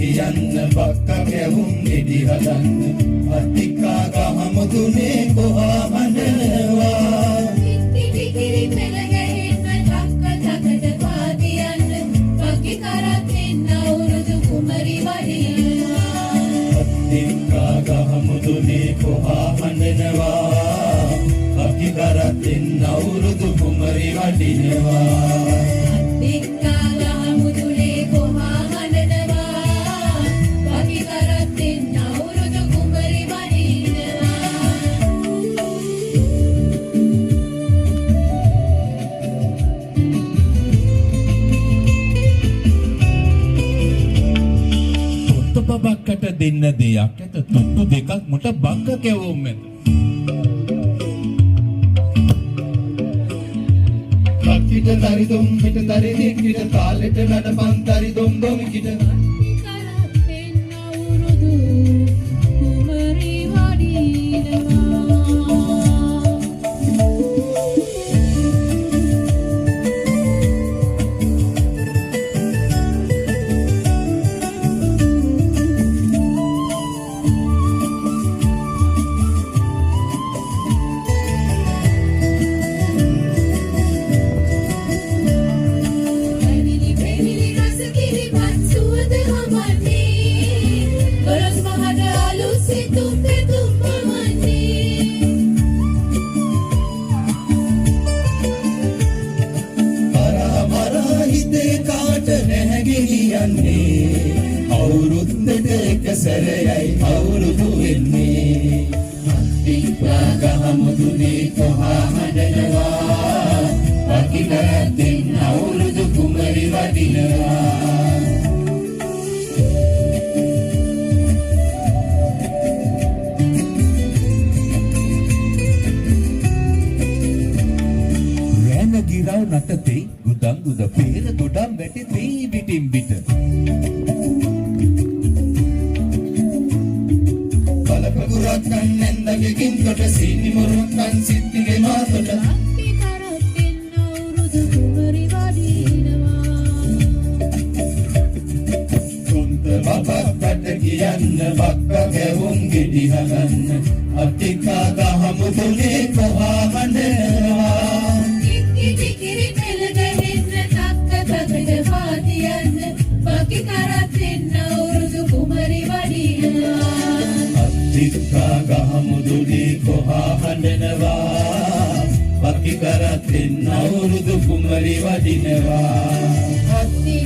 කියන්න බක්ක කැවුම් ගෙඩි හදන්න අතිකා ගහමුදුනේ කොහා හඬනවා කිරි පෙළ ගැහෙන්න තක්ක තකට පාදියන්න වගේ කරත් එන්න අවුරුදු කුමරි වඩිනවා අතිකා ගහමුදුනේ කොහා හඬනවා වගේ කරත් එන්න අවුරුදු කුමරි වඩිනවා බක්කට දෙන්න දෙයක් ඇත තුට්ටු දෙකක් මුට බක්ක කැවුම් ඇත කක්කිට තරි දුම් පිට තරි දික්කිට තාලෙට නඩපන් තරි දුම් දුම් කිට අවුරුද්දට එක සැරයයි අවුරුදු වෙන්නේ අත්තිකා ගහමුදුනේ කොහා හඬනවා වකි කරත් දෙන්න අවුරුදු කුමරි වඩිනවා රැන ගිරව් නටතේ ගුදම් ගුද පේර ගොඩම් වැටෙතේ පිටින් පිට බලපගුරක්කන් නැන්දගෙකින් කොට සීනි මුරුක්කන් සිත්තිගේ මාතොට අක්කි කරත් එන්න අවුරුදු කුමරි වඩිනවා තුන්ත බබක්කට කියන්න බක්ක කැවුම් ගෙඩි හදන්න අතිකා ගහමුදුනේ කොහා හඬනවා කිරි පෙළ ගැහෙන්න තක්ක තකට පාදියන්න වගේ කරත් එන්න අවුරුදු කුමරි වඩිනවා අතිකා ගහමුදුනේ කොහා හඬනවා වකි කරත් එන්න අවුරුදු කුමරි වඩිනවා අත්ති